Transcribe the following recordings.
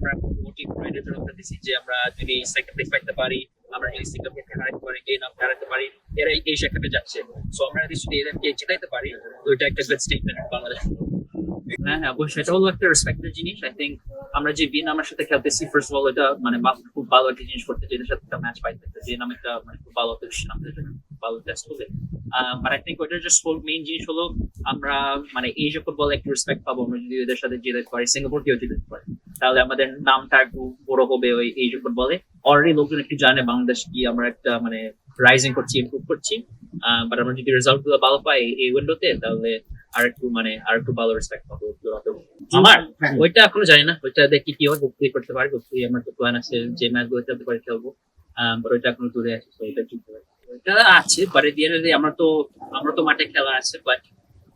আমরা মোটিভ রাইডের জন্য করতেছি যে আমরা যদি সেকেন্ড প্লেস পাইতে পারি, আমরা যদি সিঙ্গাপুরকে হারাতে পারি, এই নাম হারাতে পারি, এরা এই সেক্টরে যাচ্ছে। সো আমরা যদি এদেরকে জেতাইতে পারি, তো এটা একটা গুড স্টেটমেন্ট বাংলাদেশ। হ্যাঁ হ্যাঁ, অবশ্যই এটা হলো একটা রেসপেক্টের জিনিস। আই থিঙ্ক আমরা যে ভিয়েতনামের সাথে খেলতেছি, ফার্স্ট অফ অল এটা মানে খুব ভালো একটা জিনিস করতে, যেটার সাথে একটা ম্যাচ পাইতে, ভিয়েতনাম একটা মানে খুব ভালো পজিশন আমাদের জন্য, ভালো টেস্ট হবে। বাট আই থিঙ্ক ওইটার জাস্ট মেইন জিনিস হলো আমরা মানে এশিয়া ফুটবল একটু রেসপেক্ট পাবো আমরা যদি ওদের সাথে জিতাতে পারি, সিঙ্গাপুরকেও জিতাতে পারি, তাহলে আমাদের নামটা একটু বড় হবে ওই এশিয়া ফুটবলে। অলরেডি লোকজন একটু জানে বাংলাদেশ কি আমরা একটা মানে রাইজিং করছি, ইমপ্রুভ করছি। বাট আমরা যদি রেজাল্ট গুলো ভালো পাই এই উইন্ডোতে, তাহলে আর একটু ভালো রেসপেক্ট পাবো। আমার ওইটা এখনো জানি না, ওইটা দেখি কি হয়, বুক করতে পারি, আমার তো প্ল্যান আছে যে ম্যাচ গুলো খেলতে পারি খেলবো। বাট ওইটা এখনো দূরে আছে, তো ওইটা ঠিক হবে। ওইটা আছে, বাট দিয়ে আমরা তো মাঠে খেলা আছে, বাট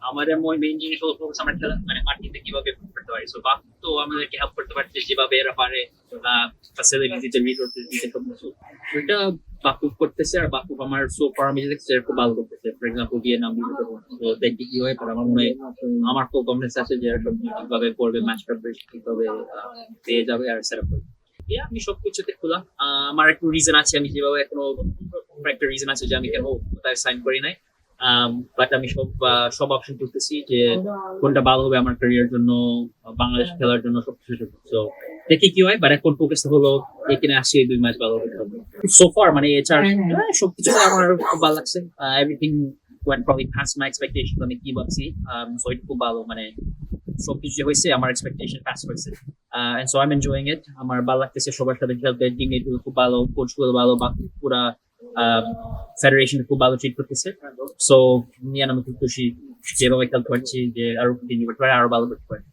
আমাদের মেইন জিনিস হলো ফোকাস আমরা খেলা মানে মাটিতে কিভাবে improve করতে পারি। সো বাকু তো আমাদেরকে হেল্প করতে পারছে যেভাবে এরা পারে, ফ্যাসিলিটি দিতে, রিসোর্সেস দিতে, সব কিছু ওইটা বাকু করতেছে। আর বাকু আমার সো ফার আমি দেখছি খুব ভালো করতেছে। ফর এক্সাম্পল ভিয়েতনাম, তো দেখি কি হয়। আমার মনে হয় আমার খুব কনফিডেন্স আছে যে এরা সব ঠিকভাবে করবে, ম্যাচটা ঠিকভাবে পেয়ে যাবে আর সেট আপ করবে। আমি সবকিছুতে খোলা। আমার একটু রিজন আছে, আমি যেভাবে এখনো একটা রিজন আছে যে আমি কেন কোথায় সাইন করি নাই। বাট আমি সব অপশন করতেছি যে কোনটা ভালো হবে আমার ক্যারিয়ার জন্য, বাংলাদেশ খেলার জন্য, সবকিছু। তো দেখি কি হয়। বাট এখন ফোকাস হলো এখানে আসি, এই 2 ম্যাচ ভালো হবে সো ফার। মানে এছাড়া সবকিছু আমার খুব ভালো লাগছে। এভরিথিং ওয়েন্ট প্রবাবলি পাস্ট মাই এক্সপেকটেশন। আমি কি ভাবছি, সো এটা খুব ভালো, মানে সবকিছু যে হয়েছে আমার এক্সপেকটেশন পাস হয়েছে। And so I am enjoying it. আমার ভালো লাগতেছে সবার সাথে খেলতে, টিমমেট খুব ভালো, কোচ গুলো ভালো, বাকি পুরা ফেডারেশন খুব ভালো ট্রিট করতেছে। সো নিয়ে আমি খুব খুশি যেভাবে খেলতে পারছি, যে আরো কন্টিনিউ করতে পারি, আরো ভালো করতে পারি।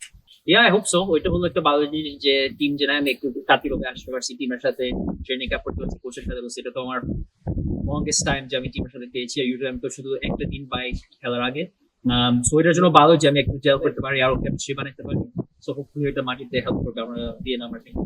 I hope so. ওইটা হলো একটা ভালো জিনিস যে টিম যে আমি একটু কাতিভাবে আসতে পারছি, টিমের সাথে ট্রেনিং আপ করতে পারছি, কোচের সাথে বলছি। এটা তো আমার লংগেস্ট টাইম যে আমি টিমের সাথে পেয়েছি। ইউজুয়ালি আমি তো শুধু একটা দিন পাই খেলার আগে। সো এটার জন্য ভালো যে আমি একটু জেল করতে পারি, আরো কেমিস্ট্রি বানাতে পারি। সো হোপফুলি এটা মাটিতে হেল্প করবে আমরা দিয়ে আমার টিম।